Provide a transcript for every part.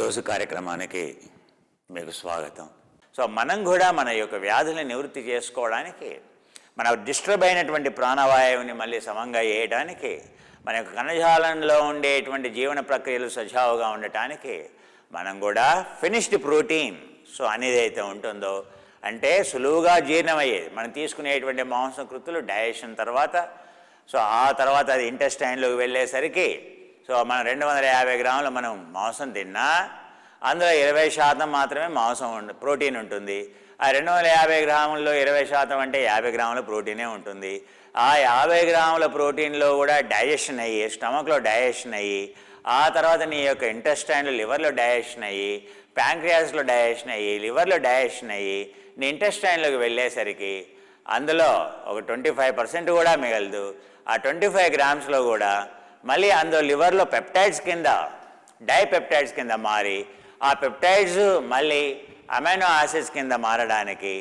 ఈరోజు కార్యక్రమానికి మీకు స్వాగతం. సో మనం కూడా మన యొక్క వ్యాధుల్ని నివృత్తి చేసుకోవడానికి, మన డిస్టర్బ్ అయినటువంటి ప్రాణవాయువుని మళ్ళీ సమంగా చేయడానికి, మన యొక్క కణజాలంలో ఉండేటువంటి జీవన ప్రక్రియలు సజావుగా ఉండటానికి మనం కూడా ఫినిష్డ్ ప్రోటీన్ అనేది అయితే ఉంటుందో, అంటే సులువుగా జీర్ణమయ్యేది మనం తీసుకునేటువంటి మాంసకృతులు డైజెషన్ తర్వాత, ఆ తర్వాత అది ఇంటెస్టైన్లోకి వెళ్ళేసరికి మన 250 గ్రాములు మనం మాంసం తిన్నా అందులో 20% మాత్రమే ప్రోటీన్ ఉంటుంది. ఆ 250 గ్రాముల్లో 20% అంటే 50 గ్రాముల ప్రోటీనే ఉంటుంది. ఆ 50 గ్రాముల ప్రోటీన్లో కూడా డైజెషన్ అయ్యి, స్టమక్లో డైజెషన్ అయ్యి, ఆ తర్వాత నీ యొక్క ఇంటెస్టైన్లో, లివర్లో డైజెషన్ అయ్యి, ప్యాంక్రియాస్లో డైజెషన్ అయ్యి, లివర్లో డైజెషన్ అయ్యి, నీ ఇంటెస్టైన్లోకి వెళ్ళేసరికి అందులో ఒక 25% కూడా మిగలదు. ఆ 25 గ్రామ్స్లో కూడా మళ్ళీ అందులో లివర్లో పెప్టైడ్స్ కింద, డైపెప్టైడ్స్ కింద మారి, ఆ పెప్టైడ్స్ మళ్ళీ అమైనో యాసిడ్స్ కింద మారడానికి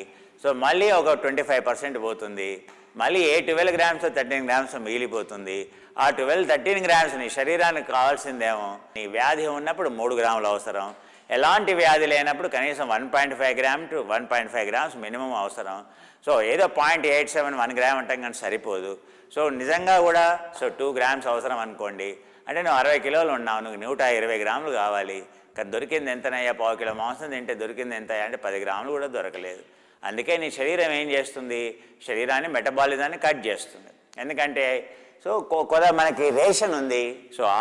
మళ్ళీ ఒక 25% పోతుంది. మళ్ళీ 12 గ్రామ్స్ 13 గ్రామ్స్ మిగిలిపోతుంది. ఆ 13 గ్రామ్స్ నీ శరీరానికి కావాల్సిందేమో, నీ వ్యాధి ఉన్నప్పుడు 3 గ్రాములు అవసరం, ఎలాంటి వ్యాధి లేనప్పుడు కనీసం 1.5 గ్రామ్ టు 1.5 గ్రామ్స్ మినిమం అవసరం. ఏదో 0.87 1 గ్రామ్ అంటాం కానీ సరిపోదు. నిజంగా కూడా 2 గ్రామ్స్ అవసరం అనుకోండి. అంటే నువ్వు 60 కిలోలు ఉన్నావు, నువ్వు 120 గ్రాములు కావాలి. కానీ దొరికింది ఎంతనయ్యా? 1/4 కిలో మాంసం తింటే దొరికింది ఎంత అంటే 10 గ్రాములు కూడా దొరకలేదు. అందుకే నీ శరీరం ఏం చేస్తుంది? శరీరాన్ని, మెటబాలిజాన్ని కట్ చేస్తుంది. ఎందుకంటే మనకి రేషన్ ఉంది,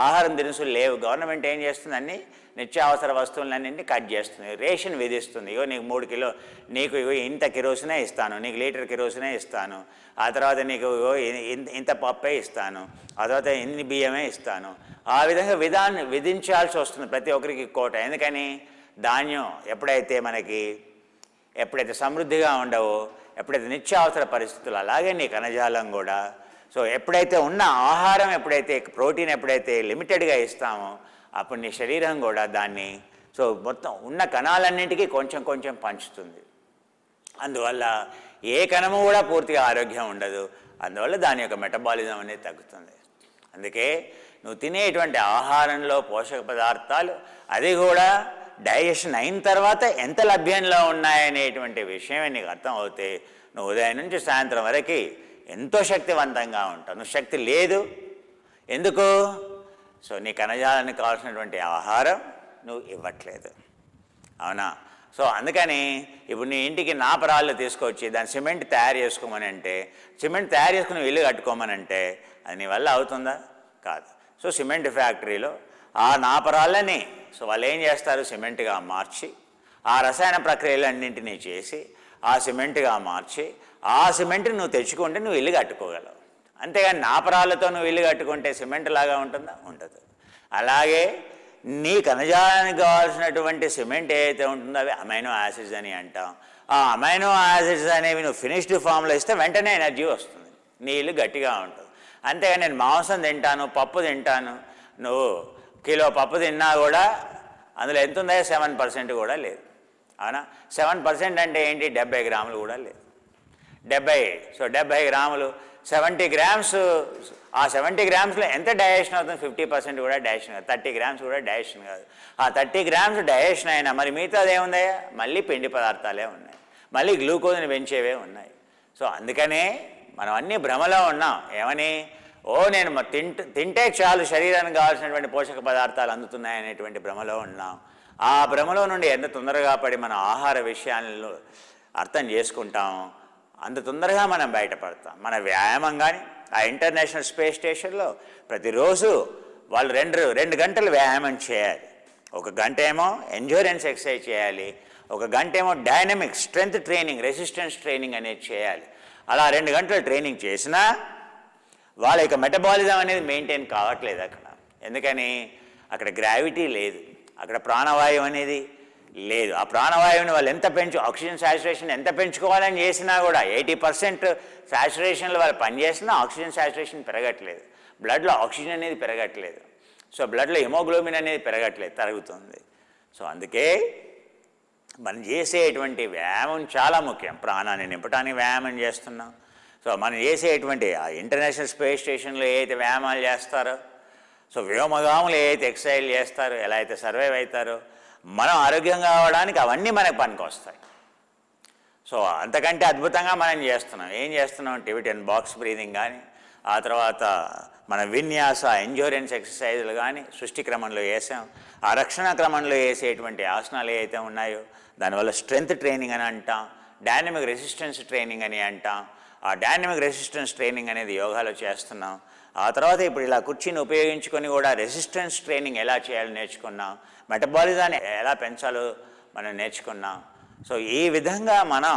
ఆహారం దినుసులు లేవు. గవర్నమెంట్ ఏం చేస్తుంది? అన్ని నిత్యావసర వస్తువులన్నింటినీ కట్ చేస్తుంది, రేషన్ విధిస్తుంది. నీకు 3 కిలో, నీకు ఇంత కిరోసినే ఇస్తాను, నీకు లీటర్ కిరోసినే ఇస్తాను, ఆ తర్వాత నీకు ఇంత పప్పే ఇస్తాను, ఆ తర్వాత ఇన్ని బియ్యమే ఇస్తాను. ఆ విధంగా విధించాల్సి వస్తుంది ప్రతి ఒక్కరికి కోట. ఎందుకని? ధాన్యం ఎప్పుడైతే సమృద్ధిగా ఉండవో, ఎప్పుడైతే నిత్యావసర పరిస్థితులు, అలాగే నీ కణజాలం కూడా. ఎప్పుడైతే ఉన్న ఆహారం, ఎప్పుడైతే ప్రోటీన్ ఎప్పుడైతే లిమిటెడ్గా ఇస్తామో, అప్పుడు నీ శరీరం కూడా దాన్ని మొత్తం ఉన్న కణాలన్నింటికీ కొంచెం కొంచెం పంచుతుంది. అందువల్ల ఏ కణము కూడా పూర్తిగా ఆరోగ్యం ఉండదు. అందువల్ల దాని యొక్క మెటబాలిజం అనేది తగ్గుతుంది. అందుకే నువ్వు తినేటువంటి ఆహారంలో పోషక పదార్థాలు, అది కూడా డైజెషన్ అయిన తర్వాత ఎంత లభ్యంలో ఉన్నాయనేటువంటి విషయమే నీకు అర్థం అవుతే, నువ్వు ఉదయం నుంచి సాయంత్రం వరకు ఎంతో శక్తివంతంగా ఉంటావు. నువ్వు శక్తి లేదు ఎందుకు? నీ కణజాలానికి కావాల్సినటువంటి ఆహారం నువ్వు ఇవ్వట్లేదు, అవునా? అందుకని ఇప్పుడు నీ ఇంటికి నాపరాళ్ళు తీసుకొచ్చి దాన్ని సిమెంట్ తయారు చేసుకోమని అంటే, సిమెంట్ తయారు చేసుకుని ఇల్లు కట్టుకోమనంటే అది నీ వల్ల అవుతుందా? కాదు. సిమెంట్ ఫ్యాక్టరీలో ఆ నాపరాళ్ళని వాళ్ళు ఏం చేస్తారు? సిమెంట్గా మార్చి, ఆ రసాయన ప్రక్రియలన్నింటినీ చేసి ఆ సిమెంట్గా మార్చి, ఆ సిమెంట్ని నువ్వు తెచ్చుకుంటే నువ్వు ఇల్లు కట్టుకోగలవు. అంతేగాని నాపరాళ్ళతో నువ్వు ఇల్లు కట్టుకుంటే సిమెంట్ లాగా ఉంటుందా? ఉండదు. అలాగే నీ కణజాలానికి కావాల్సినటువంటి సిమెంట్ ఏదైతే ఉంటుందో అవి అమైనో యాసిడ్స్ అని అంటాం. ఆ అమైనో యాసిడ్స్ అనేవి నువ్వు ఫినిష్డ్ ఫామ్లో ఇస్తే వెంటనే ఎనర్జీ వస్తుంది, నీ ఇల్లు గట్టిగా ఉంటుంది. అంతేగాని నేను మాంసం తింటాను, పప్పు తింటాను, నువ్వు కిలో పప్పు తిన్నా కూడా అందులో ఎంత ఉందో 7% కూడా లేదు, అవునా? 7% అంటే ఏంటి? 70 గ్రాములు కూడా లేదు. 70 గ్రాములు 70 గ్రామ్స్. ఆ 70 గ్రామ్స్లో ఎంత డైజెషన్ అవుతుంది? 50% కూడా డైజెషన్ కాదు, 30 గ్రామ్స్ కూడా డైజెషన్ కాదు. ఆ 30 గ్రామ్స్ డైజెషన్ అయినా మరి మిగతాది ఏముందయ్యా? మళ్ళీ పిండి పదార్థాలే ఉన్నాయి, మళ్ళీ గ్లూకోజ్ని పెంచేవే ఉన్నాయి. అందుకనే మనం అన్నీ భ్రమలో ఉన్నాం. ఏమని? నేను తింటే చాలు శరీరానికి కావాల్సినటువంటి పోషక పదార్థాలు అందుతున్నాయనేటువంటి భ్రమలో ఉన్నాం. ఆ భ్రమలో నుండి ఎంత తొందరగా పడి మన ఆహార విషయాలను అర్థం చేసుకుంటాము, అంత తొందరగా మనం బయటపడతాం. మన వ్యాయామం కానీ, ఆ ఇంటర్నేషనల్ స్పేస్ స్టేషన్లో ప్రతిరోజు వాళ్ళు 2 గంటలు వ్యాయామం చేయాలి. 1 గంట ఏమో ఎండ్యూరెన్స్ ఎక్సర్సైజ్ చేయాలి, 1 గంట ఏమో dynamic strength training, resistance training అనేది చేయాలి. అలా 2 గంటలు ట్రైనింగ్ చేసినా వాళ్ళ యొక్క మెటబాలిజం అనేది మెయింటైన్ కావట్లేదు అక్కడ. ఎందుకని? అక్కడ గ్రావిటీ లేదు, అక్కడ ప్రాణవాయువు అనేది లేదు. ఆ ప్రాణవాయువుని వాళ్ళు ఎంత ఆక్సిజన్ సాచురేషన్ ఎంత పెంచుకోవాలని చేసినా కూడా 80% సాచురేషన్లో వాళ్ళు పనిచేసినా ఆక్సిజన్ సాచురేషన్ పెరగట్లేదు, బ్లడ్లో ఆక్సిజన్ అనేది పెరగట్లేదు, బ్లడ్లో హిమోగ్లోబిన్ అనేది పెరగట్లేదు, తరుగుతుంది. అందుకే మనం చేసేటువంటి వ్యాయామం చాలా ముఖ్యం. ప్రాణాన్ని నింపడానికి వ్యాయామం చేస్తున్నాం. మనం చేసేటువంటి ఆ ఇంటర్నేషనల్ స్పేస్ స్టేషన్లో ఏదైతే వ్యాయామాలు చేస్తారో, వ్యోమగాములు ఏదైతే ఎక్సర్సైజ్ చేస్తారో, ఎలా అయితే సర్వైవ్ అవుతారో, మనం ఆరోగ్యంగా అవ్వడానికి అవన్నీ మనకు పనికొస్తాయి. సో అంతకంటే అద్భుతంగా మనం చేస్తున్నాం. ఏం చేస్తున్నాం? టిబెటియన్ బాక్స్ బ్రీదింగ్ కానీ, ఆ తర్వాత మన విన్యాస ఎంజూరెన్స్ ఎక్సర్సైజులు కానీ సృష్టి క్రమంలో వేసాం. ఆ రక్షణ క్రమంలో వేసేటువంటి ఆసనాలు ఏవైతే ఉన్నాయో దానివల్ల స్ట్రెంగ్త్ ట్రైనింగ్ అని అంటాం, డైనమిక్ రెసిస్టెన్స్ ట్రైనింగ్ అని అంటాం. ఆ డైనమిక్ రెసిస్టెన్స్ ట్రైనింగ్ అనేది యోగాలో చేస్తున్నాం. ఆ తర్వాత ఇప్పుడు ఇలా కుర్చీని ఉపయోగించుకొని కూడా రెసిస్టెన్స్ ట్రైనింగ్ ఎలా చేయాలో నేర్చుకున్నాం, మెటబాలిజాన్ని ఎలా పెంచాలో మనం నేర్చుకున్నాం. సో ఈ విధంగా మనం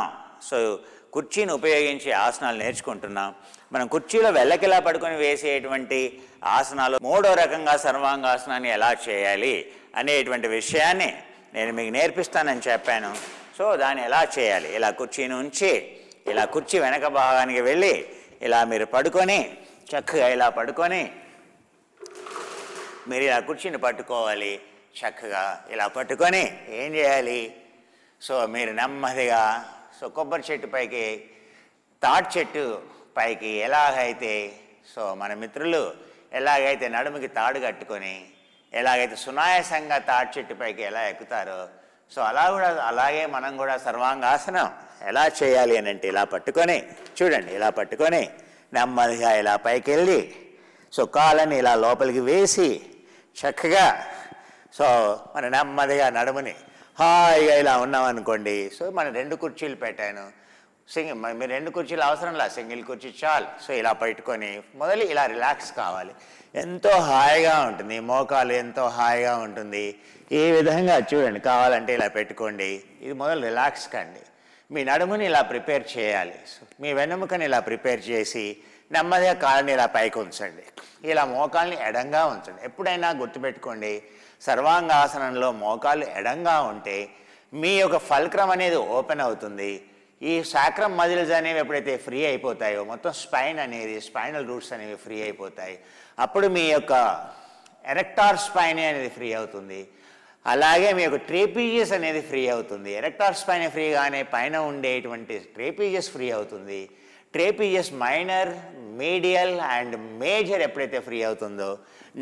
కుర్చీని ఉపయోగించి ఆసనాలు నేర్చుకుంటున్నాం. మనం కుర్చీలో వెళ్ళకిలా పడుకొని వేసేటువంటి ఆసనాలు మూడో రకంగా సర్వాంగాసనాన్ని ఎలా చేయాలి అనేటువంటి విషయాన్ని నేను మీకు నేర్పిస్తానని చెప్పాను. సో దాన్ని ఎలా చేయాలి? ఇలా కుర్చీని ఉంచి ఇలా కుర్చీ వెనక భాగానికి వెళ్ళి ఇలా మీరు పడుకొని చక్కగా ఇలా పడుకొని మీరు ఇలా కుర్చీని పట్టుకోవాలి. చక్కగా ఇలా పట్టుకొని ఏం చేయాలి? సో మీరు నెమ్మదిగా కొబ్బరి చెట్టు పైకి, తాటి చెట్టు పైకి ఎలాగైతే మన మిత్రులు ఎలాగైతే నడుముకి తాడు కట్టుకొని ఎలాగైతే సునాయాసంగా తాటి చెట్టు పైకి ఎలా ఎక్కుతారో అలాగే మనం కూడా సర్వాంగాసనం ఎలా చేయాలి అని అంటే ఇలా పట్టుకొని చూడండి, ఇలా పట్టుకొని నెమ్మదిగా ఇలా పైకి వెళ్ళి కాళ్ళని ఇలా లోపలికి వేసి చక్కగా మన నెమ్మదిగా నడుముని హాయిగా ఇలా ఉన్నామనుకోండి. మన 2 కుర్చీలు పెట్టాను. మీరు 2 కుర్చీలు అవసరంలా, సింగిల్ కుర్చీ చాలు. ఇలా పెట్టుకొని మొదలు ఇలా రిలాక్స్ కావాలి. ఎంతో హాయిగా ఉంటుంది, మోకాలు ఎంతో హాయిగా ఉంటుంది. ఈ విధంగా చూడండి, కావాలంటే ఇలా పెట్టుకోండి. ఇది మొదలు రిలాక్స్ కండి. మీ నడుముని ఇలా ప్రిపేర్ చేయాలి. మీ వెన్నెముకని ఇలా ప్రిపేర్ చేసి నెమ్మదిగా కాళ్ళని ఇలా పైకి ఉంచండి. ఇలా మోకాల్ని ఎడంగా ఉంచండి. ఎప్పుడైనా గుర్తుపెట్టుకోండి, సర్వాంగాసనంలో మోకాళ్ళు ఎడంగా ఉంటే మీ యొక్క ఫల్క్రం అనేది ఓపెన్ అవుతుంది. ఈ సాక్రమ్ మజిల్స్ అనేవి ఎప్పుడైతే ఫ్రీ అయిపోతాయో మొత్తం స్పైనల్ రూట్స్ అనేవి ఫ్రీ అయిపోతాయి. అప్పుడు మీ యొక్క ఎరెక్టార్ స్పైన్ అనేది ఫ్రీ అవుతుంది. అలాగే మీ యొక్క ట్రేపీజియస్ అనేది ఫ్రీ అవుతుంది. ఎరెక్టార్ స్పైన్ ఫ్రీ గానే పైన ఉండేటువంటి ట్రేపీజియస్ ఫ్రీ అవుతుంది. ట్రేపీజియస్ మైనర్, మీడియల్ అండ్ మేజర్ ఎప్పుడైతే ఫ్రీ అవుతుందో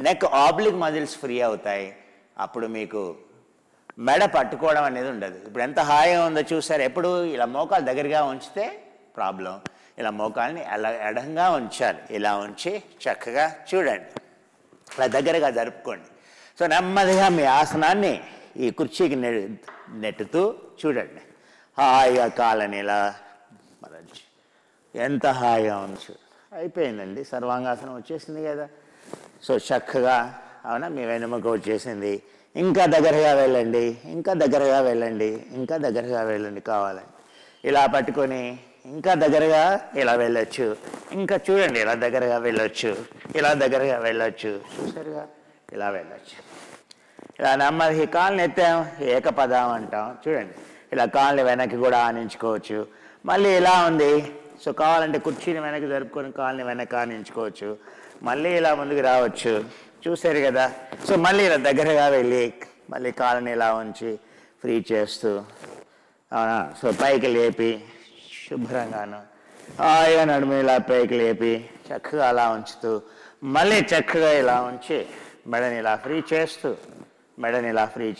నెక్ ఆబ్లిక్ మజిల్స్ ఫ్రీ అవుతాయి. అప్పుడు మీకు మెడ పట్టుకోవడం అనేది ఉండదు. ఇప్పుడు ఎంత హాయిగా ఉందో చూసారు. ఎప్పుడు ఇలా మోకాలు దగ్గరగా ఉంచితే ప్రాబ్లం. ఇలా మోకాల్ని అలా ఎడంగా ఉంచాలి. ఇలా ఉంచి చక్కగా చూడండి, ఇలా దగ్గరగా జరుపుకోండి. నెమ్మదిగా మీ ఆసనాన్ని ఈ కుర్చీకి నెట్టుతూ చూడండి. హాయిగా కాళ్ళని ఇలా మరల్చి ఎంత హాయిగా ఉంది. అయిపోయిందండి, సర్వాంగాసనం వచ్చేసింది కదా. చక్కగా అవునా, మీ వెన్నెముక వచ్చేసింది. ఇంకా దగ్గరగా వెళ్ళండి, ఇంకా దగ్గరగా వెళ్ళండి, ఇంకా దగ్గరగా వెళ్ళండి. కావాలని ఇలా పట్టుకొని ఇంకా దగ్గరగా ఇలా వెళ్ళొచ్చు. ఇంకా చూడండి, ఇలా దగ్గరగా వెళ్ళొచ్చు, ఇలా దగ్గరగా వెళ్ళొచ్చు. చూసారుగా, ఇలా వెళ్ళొచ్చు. ఇలా నెమ్మది కాళ్ళని ఎత్తాం, ఏకపదం అంటాం. చూడండి, ఇలా కాళ్ళని వెనక్కి కూడా ఆనించుకోవచ్చు. మళ్ళీ ఇలా ఉంది. కావాలంటే కుర్చీని వెనక్కి జరుపుకొని కాళ్ళని వెనక్కి ఆనించుకోవచ్చు. మళ్ళీ ఇలా ముందుకు రావచ్చు. చూసారు కదా. మళ్ళీ ఇలా దగ్గరగా వెళ్ళి మళ్ళీ కాళ్ళని ఇలా ఉంచి ఫ్రీ చేస్తూ అవునా. పైకి లేపి శుభ్రంగాను హాయిగా నడుము ఇలా పైకి లేపి చక్కగా అలా ఉంచుతూ మళ్ళీ చక్కగా ఇలా ఉంచి మెడని ఇలా ఫ్రీ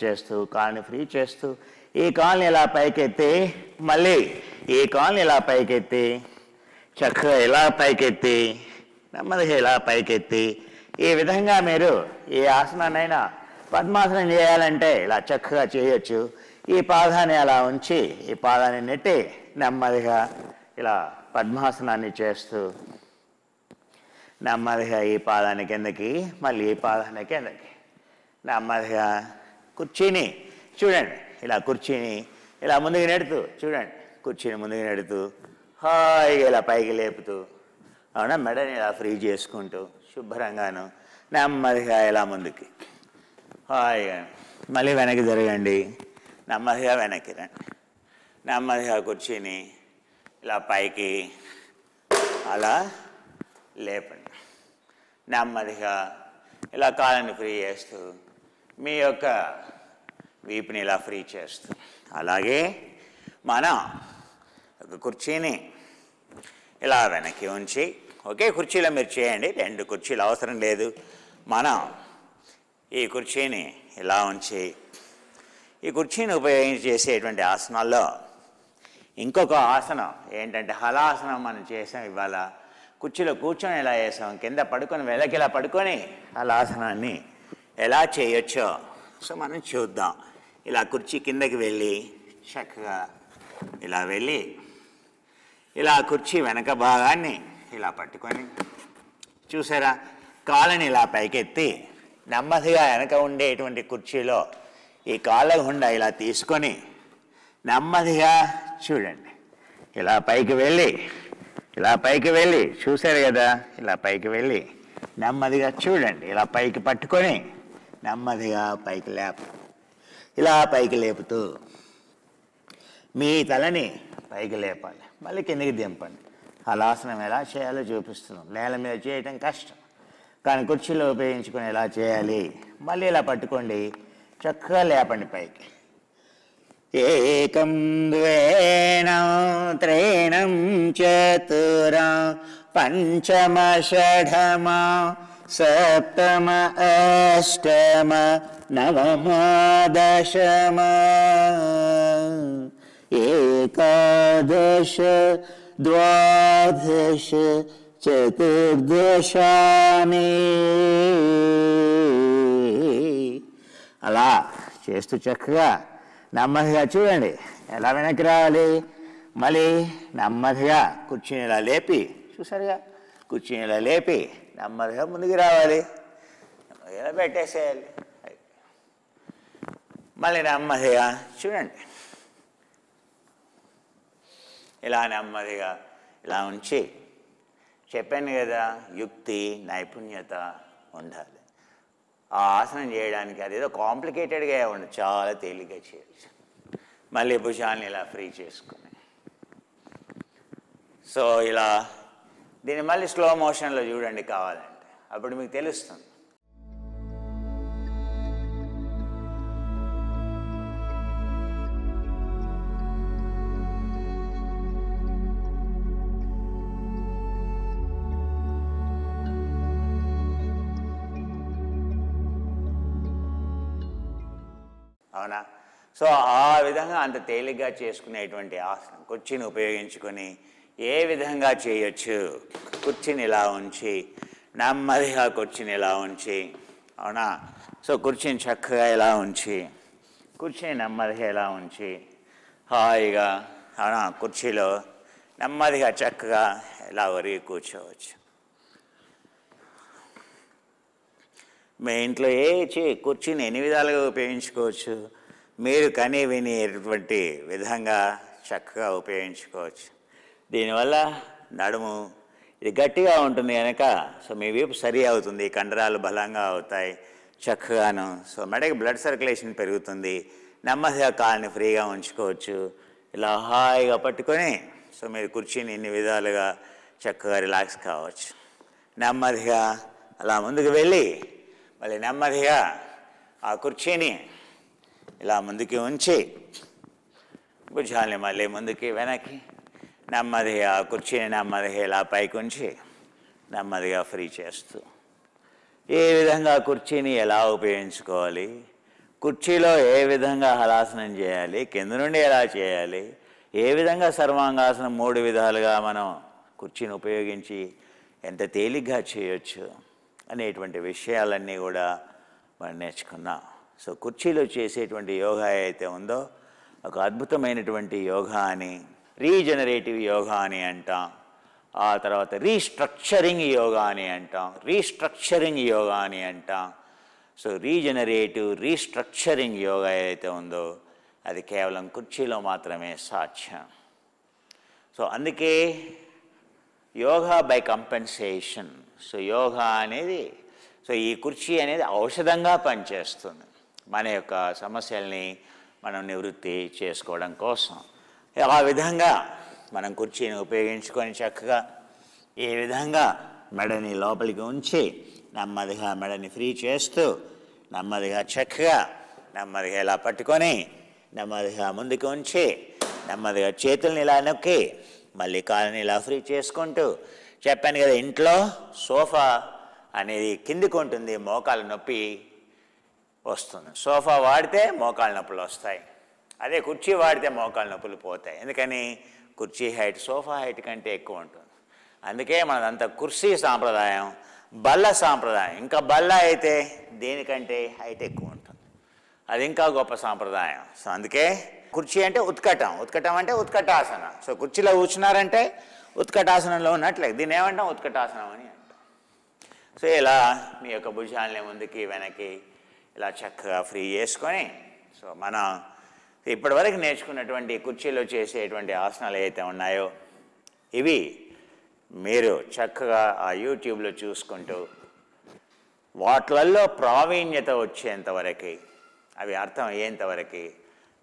చేస్తూ కాళ్ళని ఫ్రీ చేస్తూ ఈ కాళ్ళని ఇలా పైకెత్తి మళ్ళీ ఈ కాళ్ళని ఇలా పైకెత్తి చక్కగా ఇలా పైకెత్తి నెమ్మదిగా ఇలా పైకెత్తి ఈ విధంగా మీరు ఏ ఆసనాన్నైనా పద్మాసనం చేయాలంటే ఇలా చక్కగా చేయొచ్చు. ఈ పాదాన్ని అలా ఉంచి ఈ పాదాన్ని నెట్టి నెమ్మదిగా ఇలా పద్మాసనాన్ని చేస్తూ నెమ్మదిగా ఈ పాదాన్ని కిందకి మళ్ళీ ఈ పాదాన్ని కిందకి నెమ్మదిగా కుర్చీని చూడండి, ఇలా కుర్చీని ఇలా ముందుకు నెడుతూ చూడండి, కుర్చీని ముందుకు నెడుతూ హాయిగా ఇలా పైకి లేపుతూ అవునా, మెడని ఇలా ఫ్రీ చేసుకుంటూ శుభ్రంగాను నెమ్మదిగా ఇలా ముందుకి హాయిగా మళ్ళీ వెనక్కి జరగండి. నెమ్మదిగా వెనక్కి రండి. నెమ్మదిగా కుర్చీని ఇలా పైకి అలా లేపండి. నెమ్మదిగా ఇలా కాళ్ళని ఫ్రీ చేస్తూ మీ యొక్క వీపుని ఇలా ఫ్రీ చేస్తూ అలాగే మనం ఒక కుర్చీని ఇలా వెనక్కి ఉంచి ఒకే కుర్చీలో మీరు చేయండి, 2 కుర్చీలు అవసరం లేదు. మనం ఈ కుర్చీని ఇలా ఉంచి ఈ కుర్చీని ఉపయోగించి చేసేటువంటి ఆసనాల్లో ఇంకొక ఆసనం ఏంటంటే హలాసనం మనం చేసాం. ఇవాళ కుర్చీలో కూర్చొని ఎలా చేసాం, కింద పడుకొని వెనక్కి ఇలా పడుకొని హలాసనాన్ని ఎలా చేయొచ్చో సో మనం చూద్దాం. ఇలా కుర్చీ కిందకి వెళ్ళి చక్కగా ఇలా వెళ్ళి ఇలా కుర్చీ వెనక భాగాన్ని ఇలా పట్టుకొని చూసారా, కాళ్ళని ఇలా పైకెత్తి నెమ్మదిగా వెనక ఉండేటువంటి కుర్చీలో ఈ కాళ్ళ గుండా ఇలా తీసుకొని నెమ్మదిగా చూడండి, ఇలా పైకి వెళ్ళి చూశారు కదా, ఇలా పైకి వెళ్ళి నెమ్మదిగా చూడండి, ఇలా పైకి పట్టుకొని నెమ్మదిగా పైకి ఇలా పైకి లేపుతూ మీ తలని పైకి లేపాలి, మళ్ళీ కిందకి దింపండి. హలాసనం ఎలా చేయాలో చూపిస్తున్నాం. నేల మీద చేయటం కష్టం, కానీ కుర్చీలో ఉపయోగించుకొని ఎలా చేయాలి, మళ్ళీ ఇలా పట్టుకోండి, చక్కగా లేపండి పైకి. ఏకం ద్వేనం త్రేణం చతురం పంచమ షఢమ సప్తమ అష్టమ నవమ దశమ ఏకాదశ ద్వాదశ చతుర్దశాని. అలా చేస్తూ చక్కగా నెమ్మదిగా చూడండి ఎలా వెనక్కి రావాలి. మళ్ళీ నెమ్మదిగా కూర్చుని ఇలా లేపి చూసారుగా, కూర్చుని ఇలా లేపి నెమ్మదిగా ముందుకు రావాలి, ఇలా పెట్టేసేయాలి. మళ్ళీ నెమ్మదిగా చూడండి, ఇలా నెమ్మదిగా ఇలా ఉంచి, చెప్పాను కదా యుక్తి నైపుణ్యత ఉండాలి. ఆ ఆసనం చేయడానికి అదేదో కాంప్లికేటెడ్గా ఉండదు, చాలా తేలిగ్గా చేయొచ్చు. మళ్ళీ భుజాన్ని ఇలా ఫ్రీ చేసుకుని సో ఇలా దీన్ని మళ్ళీ స్లో మోషన్లో చూడండి కావాలంటే, అప్పుడు మీకు తెలుస్తుంది. అవునా? సో ఆ విధంగా అంత తేలిగ్గా చేసుకునేటువంటి ఆసనం కుర్చీని ఉపయోగించుకొని ఏ విధంగా చేయొచ్చు. కుర్చీని ఇలా ఉంచి నెమ్మదిగా కుర్చీని ఇలా ఉంచి, అవునా? సో కుర్చీని చక్కగా ఇలా ఉంచి, కుర్చీని నెమ్మదిగా ఇలా ఉంచి హాయిగా, అవునా, కుర్చీలో నెమ్మదిగా చక్కగా ఇలా ఒరిగి కూర్చోవచ్చు. మీ ఇంట్లో కుర్చీని ఎన్ని విధాలుగా ఉపయోగించుకోవచ్చు. మీరు కని వినేటువంటి విధంగా చక్కగా ఉపయోగించుకోవచ్చు. దీనివల్ల నడుము ఇది గట్టిగా ఉంటుంది కనుక సో మీ వీపు సరి అవుతుంది, కండరాలు బలంగా అవుతాయి చక్కగాను. సో మెడకి బ్లడ్ సర్క్యులేషన్ పెరుగుతుంది. నెమ్మదిగా కాళ్ళని ఫ్రీగా ఉంచుకోవచ్చు. ఇలా హాయిగా పట్టుకొని సో మీరు కుర్చీని ఇన్ని విధాలుగా చక్కగా రిలాక్స్ కావచ్చు. నెమ్మదిగా అలా ముందుకు వెళ్ళి మళ్ళీ నెమ్మదిగా ఆ కుర్చీని ఇలా ముందుకి ఉంచి భుజాల్ని మళ్ళీ ముందుకి వెనక్కి నెమ్మదిగా ఆ కుర్చీని నెమ్మదిగా ఇలా పైకి ఉంచి నెమ్మదిగా ఫ్రీ చేస్తూ ఏ విధంగా కుర్చీని ఎలా ఉపయోగించుకోవాలి, కుర్చీలో ఏ విధంగా హలాసనం చేయాలి, కింద నుండి ఎలా చేయాలి, ఏ విధంగా సర్వాంగాసనం 3 విధాలుగా మనం కుర్చీని ఉపయోగించి ఎంత తేలిగ్గా చేయొచ్చు అనేటువంటి విషయాలన్నీ కూడా మనం నేర్చుకున్నాం. సో కుర్చీలో చేసేటువంటి యోగా అయితే ఉందో ఒక అద్భుతమైనటువంటి యోగా అని, రీజనరేటివ్ యోగా అని అంటాం. ఆ తర్వాత రీస్ట్రక్చరింగ్ యోగా అని అంటాం. సో రీజనరేటివ్ రీస్ట్రక్చరింగ్ యోగా ఏదైతే ఉందో అది కేవలం కుర్చీలో మాత్రమే సాధ్యం. సో అందుకే yoga by compensation. So yoga అనేది సో ఈ కుర్చీ అనేది ఔషధంగా పనిచేస్తుంది మన యొక్క సమస్యల్ని మనం నివృత్తి చేసుకోవడం కోసం. ఆ విధంగా మనం కుర్చీని ఉపయోగించుకొని చక్కగా ఏ విధంగా మెడని లోపలికి ఉంచి నెమ్మదిగా మెడని ఫ్రీ చేస్తూ నెమ్మదిగా చక్కగా నెమ్మదిగా ఇలా పట్టుకొని నెమ్మదిగా ముందుకు ఉంచి నెమ్మదిగా చేతుల్ని ఇలా నొక్కి మళ్ళీ కాళ్ళని ఇలా ఫ్రీ చేసుకుంటూ, చెప్పాను కదా ఇంట్లో సోఫా అనేది కిందికి ఉంటుంది, మోకాలు నొప్పి వస్తుంది. సోఫా వాడితే మోకాళ్ళ నొప్పులు వస్తాయి, అదే కుర్చీ వాడితే మోకాళ్ళ నొప్పులు పోతాయి. ఎందుకని? కుర్చీ హైట్ సోఫా హైట్ కంటే ఎక్కువ ఉంటుంది. అందుకే మనదంతా కుర్చీ సాంప్రదాయం, బల్ల సాంప్రదాయం. ఇంకా బల్ల అయితే దేనికంటే హైట్ ఎక్కువ ఉంటుంది, అది ఇంకా గొప్ప సాంప్రదాయం. సో అందుకే కుర్చీ అంటే ఉత్కటం, ఉత్కటం అంటే ఉత్కటాసన. సో కుర్చీలో కూర్చున్నారంటే ఉత్కటాసనంలో ఉన్నట్లే. దీన్ని ఏమంటాం? ఉత్కటాసనం అని అంటాం. సో ఇలా మీ యొక్క భుజాలని ముందుకి వెనక్కి ఇలా చక్కగా ఫ్రీ చేసుకొని, సో మనం ఇప్పటివరకు నేర్చుకున్నటువంటి కుర్చీలో చేసేటువంటి ఆసనాలు ఏవైతే ఉన్నాయో ఇవి మీరు చక్కగా ఆ యూట్యూబ్లో చూసుకుంటూ వాటిలలో ప్రావీణ్యత వచ్చేంతవరకు, అవి అర్థం అయ్యేంతవరకు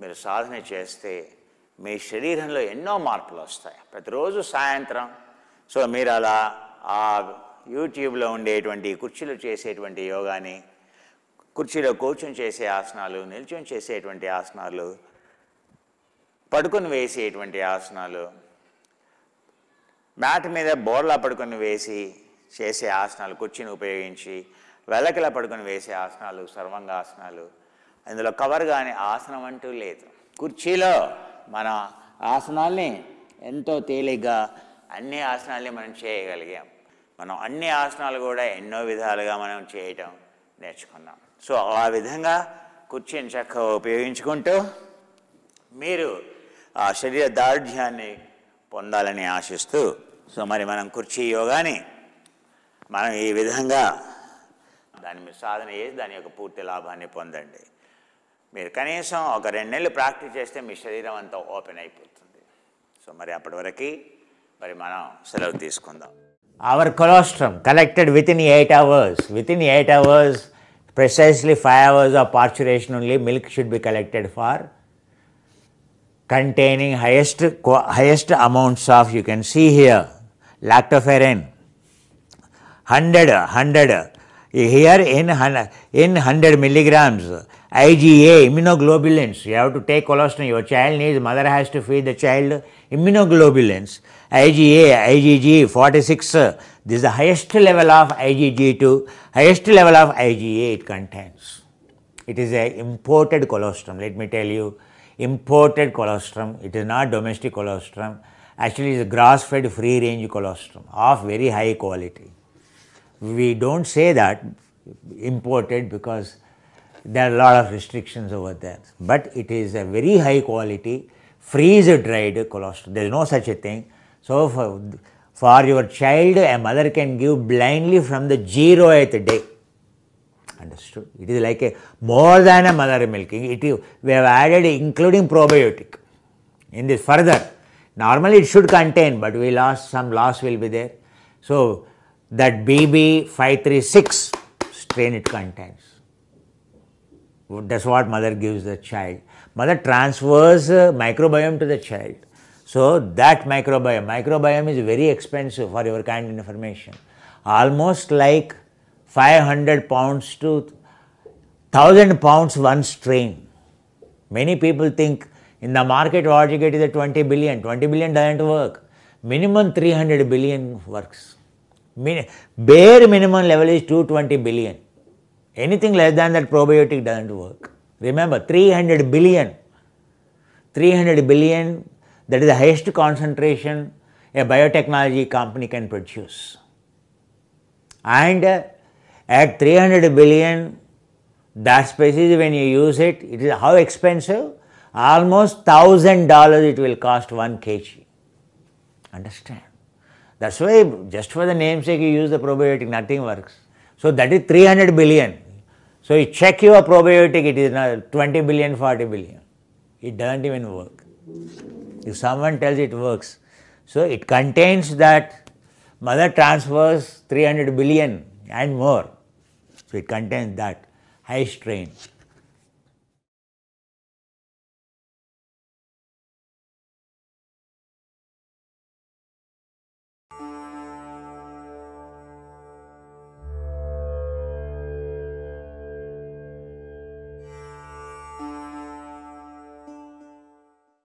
మీరు సాధన చేస్తే మీ శరీరంలో ఎన్నో మార్పులు వస్తాయి. ప్రతిరోజు సాయంత్రం సో మీరు అలా ఆ యూట్యూబ్లో ఉండేటువంటి కుర్చీలో చేసేటువంటి యోగాని, కుర్చీలో కూర్చొని చేసే ఆసనాలు, నిల్చొని చేసేటువంటి ఆసనాలు, పడుకొని వేసేటువంటి ఆసనాలు, మ్యాట్ మీద బోర్లా పడుకొని వేసి చేసే ఆసనాలు, కుర్చీని ఉపయోగించి వెలకిలా పడుకొని వేసే ఆసనాలు, సర్వాంగాసనాలు, అందులో కవర్ కాని ఆసనం అంటూ లేదు. కుర్చీలో మన ఆసనాల్ని ఎంతో తేలిగ్గా అన్ని ఆసనాల్ని మనం చేయగలిగాం. మనం అన్ని ఆసనాలు కూడా ఎన్నో విధాలుగా మనం చేయటం నేర్చుకున్నాం. సో ఆ విధంగా కుర్చీని చక్కగా ఉపయోగించుకుంటూ మీరు ఆ శరీర దార్ఢ్యాన్ని పొందాలని ఆశిస్తూ, సో మరి మనం కుర్చీ యోగాని మనం ఈ విధంగా దాన్ని మీరు సాధన చేసి దాని యొక్క పూర్తి లాభాన్ని పొందండి. మీరు కనీసం ఒక 2 నెలలు ప్రాక్టీస్ చేస్తే మీ శరీరం అంతా ఓపెన్ అయిపోతుంది. సో మరి అప్పటి వరకు మరి మనం సెలవు తీసుకుందాం. Our colostrum collected within 8 hours. Within 8 hours, precisely 5 hours of parturition only, milk should be collected for containing highest amounts of, you can see here, lactoferrin, 100 here in 100 milligrams, IgA, immunoglobulins. You have to take colostrum. Your child needs, mother has to feed the child immunoglobulins. IgA, IgG 46, this is the highest level of IgG2, highest level of IgA it contains. It is a imported colostrum, let me tell you, imported colostrum. It is not domestic colostrum. Actually it is grass-fed free range colostrum of very high quality. We don't say that imported because there are a lot of restrictions over there, but it is a very high quality freeze-dried colostrum. There is no such a thing. So for your child, a mother can give blindly from the 0th day. Understood? It is like a more than a mother milking. We have added including probiotic in this further. Normally it should contain, but we lost, some loss will be there. So that BB536 strain it contains. That's what mother gives the child. Mother transfers microbiome to the child. So that microbiome is very expensive for your kind information. Almost like 500 pounds to 1000 pounds one strain. Many people think in the market what you get is a 20 billion. 20 billion doesn't work. Minimum 300 billion works. Bare minimum level is 220 billion. Anything less than that probiotic doesn't work. Remember 300 billion. 300 billion, that is the highest concentration a biotechnology company can produce. And at 300 billion, that species when you use it, it is how expensive? Almost $1,000 it will cost 1 kg. Understand? That's why just for the namesake you use the probiotic, nothing works. So that is 300 billion. So you check your probiotic, it is not 20 billion, 40 billion. It doesn't even work. If someone tells it works. So it contains that mother transfers 300 billion and more. So it contains that high strain.